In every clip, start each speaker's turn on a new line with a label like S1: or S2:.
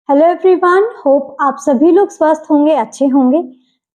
S1: Hello everyone, hope आप सभी लोग स्वस्थ होंगे, अच्छे होंगे।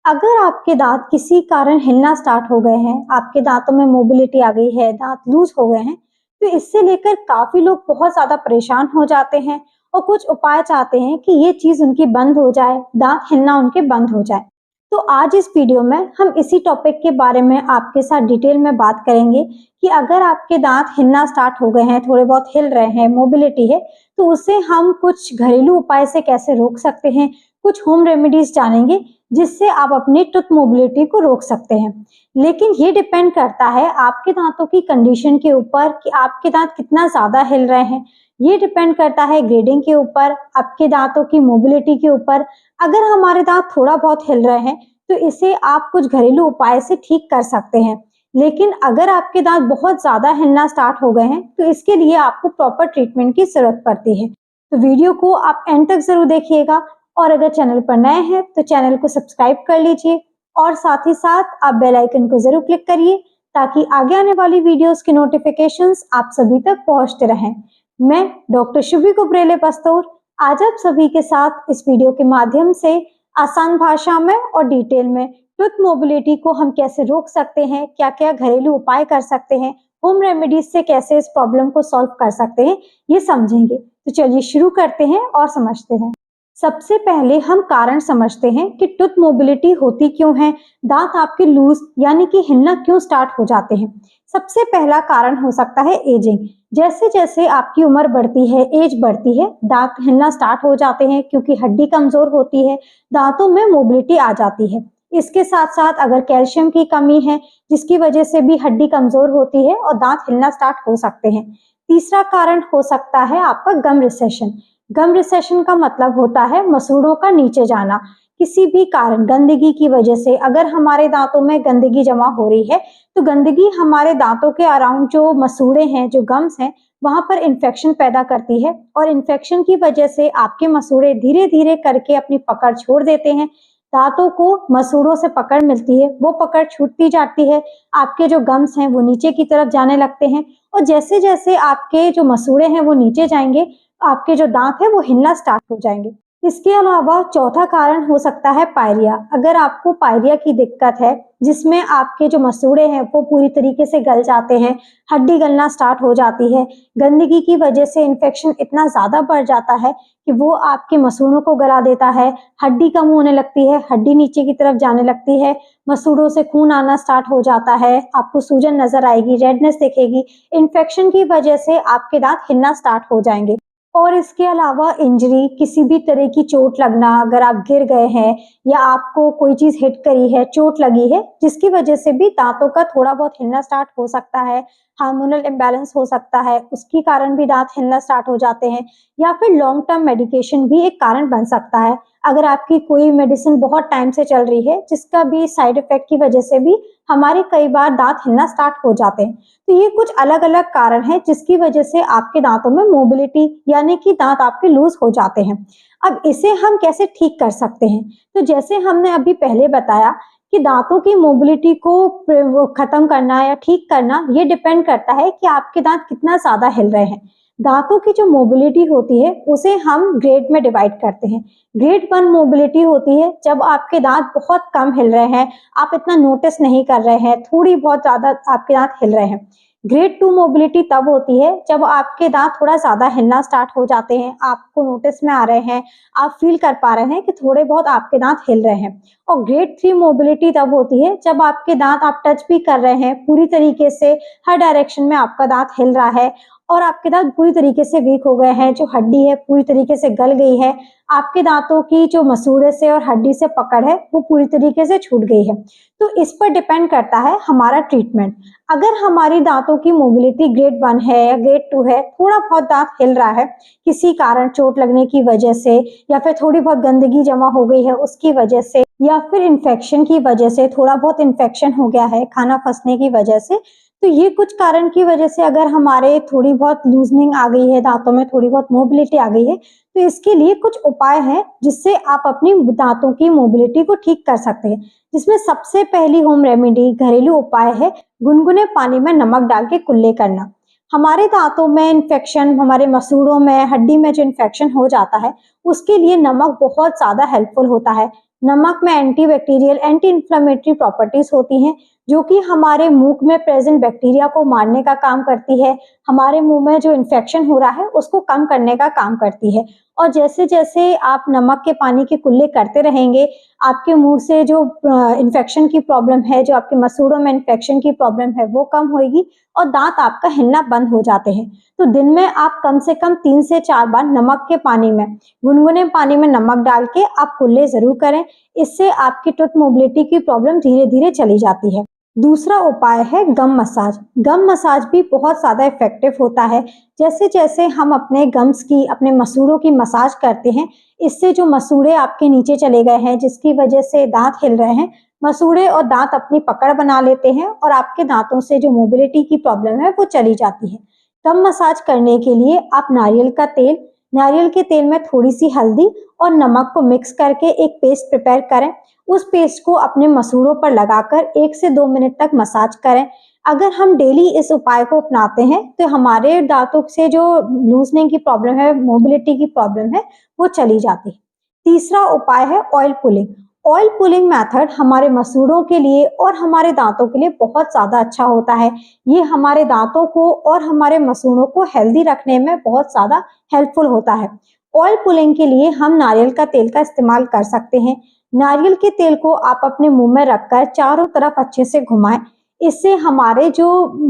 S1: अगर आपके दांत किसी कारण हिलना स्टार्ट हो गए हैं, आपके दांतों में मोबिलिटी आ गई है, दांत लूज हो गए हैं, तो इससे लेकर काफी लोग बहुत ज्यादा परेशान हो जाते हैं और कुछ उपाय चाहते हैं कि ये चीज उनकी बंद हो जाए, दांत हिलना उनके बंद हो जाए। तो आज इस वीडियो में हम इसी टॉपिक के बारे में आपके साथ डिटेल में बात करेंगे कि अगर आपके दांत हिलना स्टार्ट हो गए हैं, थोड़े बहुत हिल रहे हैं, मोबिलिटी है, तो उसे हम कुछ घरेलू उपाय से कैसे रोक सकते हैं। कुछ होम रेमेडीज जानेंगे जिससे आप अपनी टूथ मोबिलिटी को रोक सकते हैं। लेकिन ये डिपेंड करता है आपके दांतों की कंडीशन के ऊपर कि आपके दांत कितना ज्यादा हिल रहे हैं। ये डिपेंड करता है ग्रेडिंग के ऊपर, आपके दांतों की मोबिलिटी के ऊपर। अगर हमारे दांत थोड़ा बहुत हिल रहे हैं तो इसे आप कुछ घरेलू उपाय से ठीक कर सकते हैं। लेकिन अगर आपके दांत बहुत ज्यादा हिलना स्टार्ट हो गए हैं तो इसके लिए आपको प्रॉपर ट्रीटमेंट की जरूरत पड़ती है। तो वीडियो को आप एंड तक जरूर देखिएगा और अगर चैनल पर नए हैं तो चैनल को सब्सक्राइब कर लीजिए और साथ ही साथ आप बेल आइकन को जरूर क्लिक करिए ताकि आगे आने वाली वीडियोस के नोटिफिकेशंस आप सभी तक पहुंचते रहें। मैं डॉक्टर शुभी कुबरेले पस्तौर आज आप सभी के साथ इस वीडियो के माध्यम से आसान भाषा में और डिटेल में टूथ मोबिलिटी को हम कैसे रोक सकते हैं, क्या क्या घरेलू उपाय कर सकते हैं, होम रेमेडीज से कैसे इस प्रॉब्लम को सॉल्व कर सकते हैं, ये समझेंगे। तो चलिए शुरू करते हैं और समझते हैं। सबसे पहले हम कारण समझते हैं कि टूथ मोबिलिटी होती क्यों है, दांत आपके लूज यानी कि हिलना क्यों स्टार्ट हो जाते हैं। सबसे पहला कारण हो सकता है एजिंग। जैसे जैसे आपकी उम्र बढ़ती है, एज बढ़ती है, दांत हिलना स्टार्ट हो जाते हैं क्योंकि हड्डी कमजोर होती है, दांतों में मोबिलिटी आ जाती है। इसके साथ साथ अगर कैल्शियम की कमी है जिसकी वजह से भी हड्डी कमजोर होती है और दांत हिलना स्टार्ट हो सकते हैं। तीसरा कारण हो सकता है आपका गम रिसेशन। गम रिसेशन का मतलब होता है मसूड़ों का नीचे जाना। किसी भी कारण, गंदगी की वजह से अगर हमारे दांतों में गंदगी जमा हो रही है तो गंदगी हमारे दांतों के अराउंड जो मसूड़े हैं, जो गम्स हैं, वहां पर इंफेक्शन पैदा करती है और इंफेक्शन की वजह से आपके मसूड़े धीरे धीरे करके अपनी पकड़ छोड़ देते हैं। दांतों को मसूड़ों से पकड़ मिलती है, वो पकड़ छूटती जाती है, आपके जो गम्स हैं वो नीचे की तरफ जाने लगते हैं और जैसे जैसे आपके जो मसूड़े हैं वो नीचे जाएंगे, आपके जो दांत है वो हिलना स्टार्ट हो जाएंगे। इसके अलावा चौथा कारण हो सकता है पायरिया। अगर आपको पायरिया की दिक्कत है जिसमें आपके जो मसूड़े हैं वो पूरी तरीके से गल जाते हैं, हड्डी गलना स्टार्ट हो जाती है, गंदगी की वजह से इन्फेक्शन इतना ज्यादा बढ़ जाता है कि वो आपके मसूड़ों को गला देता है, हड्डी कम होने लगती है, हड्डी नीचे की तरफ जाने लगती है, मसूड़ों से खून आना स्टार्ट हो जाता है, आपको सूजन नजर आएगी, रेडनेस दिखेगी। इन्फेक्शन की वजह से आपके दांत हिलना स्टार्ट हो जाएंगे। और इसके अलावा इंजरी, किसी भी तरह की चोट लगना, अगर आप गिर गए हैं या आपको कोई चीज हिट करी है, चोट लगी है, जिसकी वजह से भी दांतों का थोड़ा बहुत हिलना स्टार्ट हो सकता है। हार्मोनल इम्बैलेंस हो सकता है, उसके कारण भी दांत हिलना स्टार्ट हो जाते हैं। या फिर लॉन्ग टर्म मेडिकेशन भी एक कारण बन सकता है। अगर आपकी कोई मेडिसिन बहुत टाइम से चल रही है जिसका भी साइड इफेक्ट की वजह से भी हमारे कई बार दांत हिलना स्टार्ट हो जाते हैं। तो ये कुछ अलग अलग कारण हैं जिसकी वजह से आपके दांतों में मोबिलिटी यानी कि दांत आपके लूज हो जाते हैं। अब इसे हम कैसे ठीक कर सकते हैं? तो जैसे हमने अभी पहले बताया कि दांतों की मोबिलिटी को खत्म करना या ठीक करना ये डिपेंड करता है कि आपके दांत कितना ज्यादा हिल रहे हैं। दांतों की जो मोबिलिटी होती है उसे हम ग्रेड में डिवाइड करते हैं। ग्रेड 1 मोबिलिटी होती है जब आपके दांत बहुत कम हिल रहे हैं, आप इतना नोटिस नहीं कर रहे हैं, थोड़ी बहुत ज्यादा आपके दांत हिल रहे हैं। ग्रेड 2 मोबिलिटी तब होती है जब आपके दांत थोड़ा ज्यादा हिलना स्टार्ट हो जाते हैं, आपको नोटिस में आ रहे हैं, आप फील कर पा रहे हैं कि थोड़े बहुत आपके दांत हिल रहे हैं। और ग्रेड 3 मोबिलिटी तब होती है जब आपके दांत आप टच भी कर रहे हैं, पूरी तरीके से हर डायरेक्शन में आपका दांत हिल रहा है और आपके दांत पूरी तरीके से वीक हो गए हैं, जो हड्डी है पूरी तरीके से गल गई है, आपके दांतों की जो मसूड़े से और हड्डी से पकड़ है वो पूरी तरीके से छूट गई है। तो इस पर डिपेंड करता है हमारा ट्रीटमेंट। अगर हमारी दांतों की मोबिलिटी ग्रेड 1 है या ग्रेड 2 है, थोड़ा बहुत दांत हिल रहा है किसी कारण, चोट लगने की वजह से या फिर थोड़ी बहुत गंदगी जमा हो गई है उसकी वजह से या फिर इन्फेक्शन की वजह से, थोड़ा बहुत इन्फेक्शन हो गया है खाना फंसने की वजह से, तो ये कुछ कारण की वजह से अगर हमारे थोड़ी बहुत लूजनिंग आ गई है, दांतों में थोड़ी बहुत मोबिलिटी आ गई है, तो इसके लिए कुछ उपाय हैं जिससे आप अपनी दांतों की मोबिलिटी को ठीक कर सकते हैं। जिसमें सबसे पहली होम रेमेडी, घरेलू उपाय है गुनगुने पानी में नमक डाल के कुल्ले करना। हमारे दांतों में इन्फेक्शन, हमारे मसूड़ों में, हड्डी में जो इन्फेक्शन हो जाता है, उसके लिए नमक बहुत ज़्यादा हेल्पफुल होता है। नमक में एंटीबैक्टीरियल, एंटी इन्फ्लेमेटरी प्रॉपर्टीज होती हैं, जो कि हमारे मुंह में प्रेजेंट बैक्टीरिया को मारने का काम करती है। हमारे मुंह में जो इन्फेक्शन हो रहा है उसको कम करने का काम करती है। और जैसे जैसे आप नमक के पानी के कुल्ले करते रहेंगे, आपके मुंह से जो इन्फेक्शन की प्रॉब्लम है, जो आपके मसूड़ों में इन्फेक्शन की प्रॉब्लम है, वो कम होगी और दांत आपका हिलना बंद हो जाते हैं। तो दिन में आप कम से कम 3 से 4 बार नमक के पानी में, गुनगुने पानी में नमक डाल के आप कुल्ले जरूर करें। इससे आपकी टूथ मोबिलिटी की प्रॉब्लम धीरे धीरे चली जाती है। दूसरा उपाय है गम मसाज। गम मसाज भी बहुत ज़्यादा इफेक्टिव होता है। जैसे जैसे हम अपने गम्स की, अपने मसूड़ों की मसाज करते हैं, इससे जो मसूड़े आपके नीचे चले गए हैं, जिसकी वजह से दांत हिल रहे हैं, मसूड़े और दांत अपनी पकड़ बना लेते हैं और आपके दांतों से जो मोबिलिटी की प्रॉब्लम है वो चली जाती है। गम मसाज करने के लिए आप नारियल के तेल में थोड़ी सी हल्दी और नमक को मिक्स करके एक पेस्ट प्रिपेयर करें। उस पेस्ट को अपने मसूड़ों पर लगाकर 1 से 2 मिनट तक मसाज करें। अगर हम डेली इस उपाय को अपनाते हैं तो हमारे दांतों से जो लूजनिंग की प्रॉब्लम है, मोबिलिटी की प्रॉब्लम है, वो चली जाती है। तीसरा उपाय है oil pulling. Oil pulling method हमारे मसूड़ों के लिए और हमारे दांतों के लिए बहुत ज़्यादा अच्छा होता है। ये हमारे दांतों को और हमारे मसूड़ों को हेल्दी रखने में बहुत ज़्यादा हेल्पफुल होता है। ऑयल पुलिंग के लिए हम नारियल का तेल का इस्तेमाल कर सकते हैं। नारियल के तेल को आप अपने मुंह में रखकर चारों तरफ अच्छे से घुमाएं। इससे हमारे जो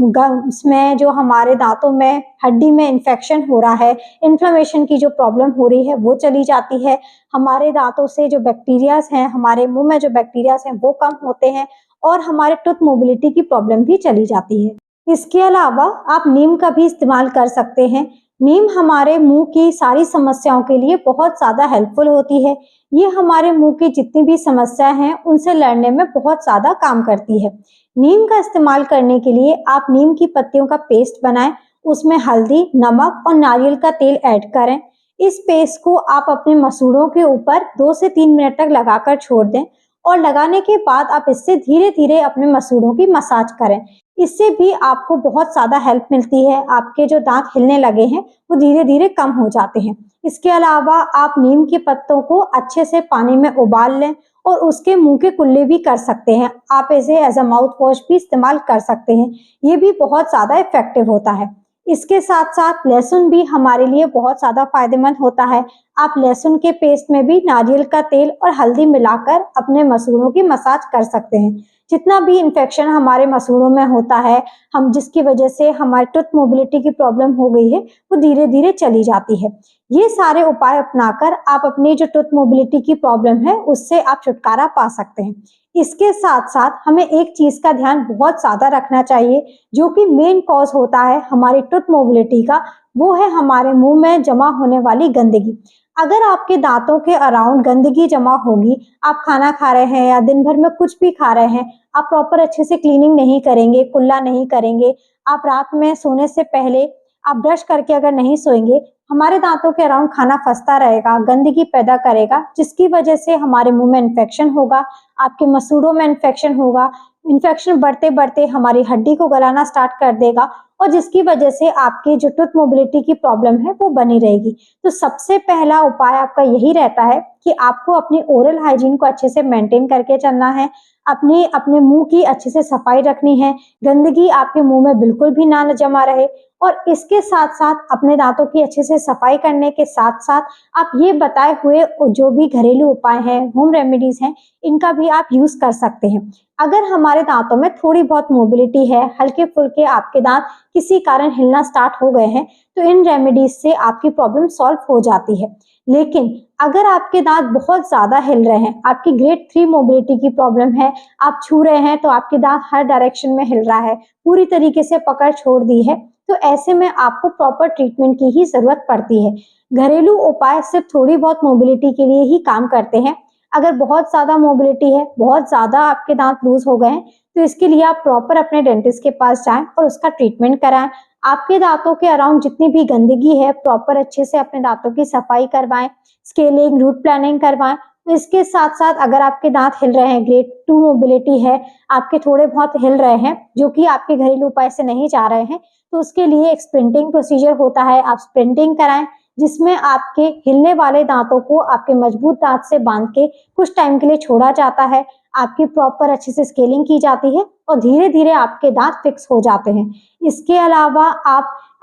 S1: गम्स में, जो हमारे दांतों में, हड्डी में इन्फेक्शन हो रहा है, इन्फ्लेमेशन की जो प्रॉब्लम हो रही है वो चली जाती है। हमारे दांतों से जो बैक्टीरियाज हैं, हमारे मुंह में जो बैक्टीरियाज हैं वो कम होते हैं और हमारे टूथ मोबिलिटी की प्रॉब्लम भी चली जाती है। इसके अलावा आप नीम का भी इस्तेमाल कर सकते हैं। नीम हमारे मुंह की सारी समस्याओं के लिए बहुत ज़्यादा हेल्पफुल होती है। ये हमारे मुंह की जितनी भी समस्याएं हैं उनसे लड़ने में बहुत ज़्यादा काम करती है। नीम का इस्तेमाल करने के लिए आप नीम की पत्तियों का पेस्ट बनाएं, उसमें हल्दी, नमक और नारियल का तेल ऐड करें। इस पेस्ट को आप अपने मसूड़ों के ऊपर 2 से 3 मिनट तक लगाकर छोड़ दें और लगाने के बाद आप इससे धीरे धीरे अपने मसूड़ों की मसाज करें। इससे भी आपको बहुत ज़्यादा हेल्प मिलती है। आपके जो दांत हिलने लगे हैं वो धीरे धीरे कम हो जाते हैं। इसके अलावा आप नीम के पत्तों को अच्छे से पानी में उबाल लें और उसके मुंह के कुल्ले भी कर सकते हैं। आप इसे एज अ माउथ वॉश भी इस्तेमाल कर सकते हैं। ये भी बहुत ज़्यादा इफेक्टिव होता है। इसके साथ साथ लहसुन भी हमारे लिए बहुत ज़्यादा फायदेमंद होता है। आप लहसुन के पेस्ट में भी नारियल का तेल और हल्दी मिलाकर अपने मसूड़ों की मसाज कर सकते हैं। जितना भी इन्फेक्शन हमारे मसूड़ों में होता है, हम जिसकी वजह से हमारे टूथ मोबिलिटी की प्रॉब्लम हो गई है, वो धीरे धीरे चली जाती है। ये सारे उपाय अपनाकर आप अपनी जो टूथ मोबिलिटी की प्रॉब्लम है उससे आप छुटकारा पा सकते हैं। इसके साथ साथ हमें एक चीज का ध्यान बहुत ज्यादा रखना चाहिए, जो कि मेन कॉज होता है हमारी टूथ मोबिलिटी का, वो है हमारे मुंह में जमा होने वाली गंदगी। अगर आपके दांतों के अराउंड गंदगी जमा होगी, आप खाना खा रहे हैं या दिन भर में कुछ भी खा रहे हैं, आप प्रॉपर अच्छे से क्लीनिंग नहीं करेंगे, कुल्ला नहीं करेंगे, आप रात में सोने से पहले आप ब्रश करके अगर नहीं सोएंगे, हमारे दांतों के अराउंड खाना फंसता रहेगा, गंदगी पैदा करेगा, जिसकी वजह से हमारे मुंह में इन्फेक्शन होगा, आपके मसूड़ों में इन्फेक्शन होगा। इन्फेक्शन बढ़ते बढ़ते हमारी हड्डी को गलाना स्टार्ट कर देगा और जिसकी वजह से आपकी जो टूथ मोबिलिटी की प्रॉब्लम है वो बनी रहेगी। तो सबसे पहला उपाय आपका यही रहता है कि आपको अपनी ओरल हाइजीन को अच्छे से मेंटेन करके चलना है, अपने मुंह की अच्छे से सफाई रखनी है, गंदगी आपके मुंह में बिल्कुल भी ना जमा रहे। और इसके साथ साथ अपने दांतों की अच्छे से सफाई करने के साथ साथ आप ये बताए हुए जो भी घरेलू उपाय हैं, होम रेमेडीज हैं, इनका भी आप यूज कर सकते हैं। अगर हमारे दांतों में थोड़ी बहुत मोबिलिटी है, हल्के फुल्के आपके दांत किसी कारण हिलना स्टार्ट हो गए हैं, तो इन रेमेडीज से आपकी प्रॉब्लम सॉल्व हो जाती है। लेकिन अगर आपके दांत बहुत ज्यादा हिल रहे हैं, आपकी ग्रेड 3 मोबिलिटी की प्रॉब्लम है, आप छू रहे हैं तो आपके दांत हर डायरेक्शन में हिल रहा है, पूरी तरीके से पकड़ छोड़ दी है, तो ऐसे में आपको प्रॉपर ट्रीटमेंट की ही जरूरत पड़ती है। घरेलू उपाय सिर्फ थोड़ी बहुत मोबिलिटी के लिए ही काम करते हैं। अगर बहुत ज्यादा मोबिलिटी है, बहुत ज्यादा आपके दांत लूज हो गए हैं, तो इसके लिए आप प्रॉपर अपने डेंटिस्ट के पास जाएं और उसका ट्रीटमेंट कराएं। आपके दांतों के अराउंड जितनी भी गंदगी है, प्रॉपर अच्छे से अपने दांतों की सफाई करवाएं, स्केलिंग, रूट प्लानिंग करवाएं। तो इसके साथ साथ अगर आपके दांत हिल रहे हैं, ग्रेड 2 मोबिलिटी है, आपके थोड़े बहुत हिल रहे हैं, जो कि आपके घरेलू उपाय से नहीं जा रहे हैं, तो उसके लिए एक स्प्रिंटिंग प्रोसीजर होता है, आप स्प्रिंटिंग कराएं, जिसमें आपके हिलने वाले दांतों को आपके मजबूत दांत से बांध के कुछ टाइम के लिए छोड़ा जाता है, आपकी प्रॉपर अच्छे से स्केलिंग की जाती है और धीरे धीरे आपके दांत फिक्स हो जाते हैं। इसके अलावा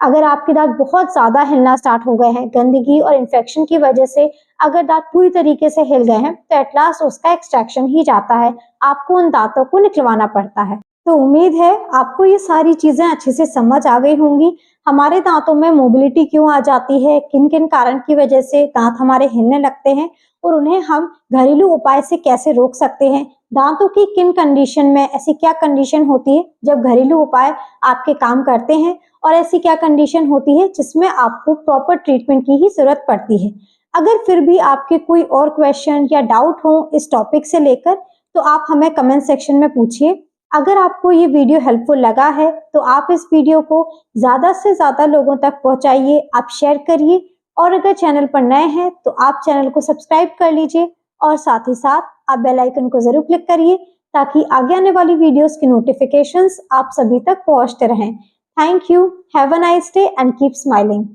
S1: अगर आपके दांत बहुत ज्यादा हिलना स्टार्ट हो गए हैं, गंदगी और इन्फेक्शन की वजह से अगर दांत पूरी तरीके से हिल गए हैं, तो एट लास्ट उसका एक्सट्रैक्शन ही जाता है, आपको उन दांतों को निकलवाना पड़ता है। तो उम्मीद है आपको ये सारी चीजें अच्छे से समझ आ गई होंगी। हमारे दांतों में मोबिलिटी क्यों आ जाती है, किन किन कारण की वजह से दांत हमारे हिलने लगते हैं और उन्हें हम घरेलू उपाय से कैसे रोक सकते हैं। दांतों की किन कंडीशन में, ऐसी क्या कंडीशन होती है जब घरेलू उपाय आपके काम करते हैं और ऐसी क्या कंडीशन होती है जिसमें आपको प्रॉपर ट्रीटमेंट की ही जरूरत पड़ती है। अगर फिर भी आपके कोई और क्वेश्चन या डाउट हो इस टॉपिक से लेकर, तो आप हमें कमेंट सेक्शन में पूछिए। अगर आपको ये वीडियो हेल्पफुल लगा है तो आप इस वीडियो को ज्यादा से ज्यादा लोगों तक पहुंचाइए, आप शेयर करिए और अगर चैनल पर नए हैं तो आप चैनल को सब्सक्राइब कर लीजिए और साथ ही साथ आप बेल आइकन को जरूर क्लिक करिए ताकि आगे आने वाली वीडियोस की नोटिफिकेशंस आप सभी तक पहुंचते रहें। Thank you, have a nice day and keep smiling.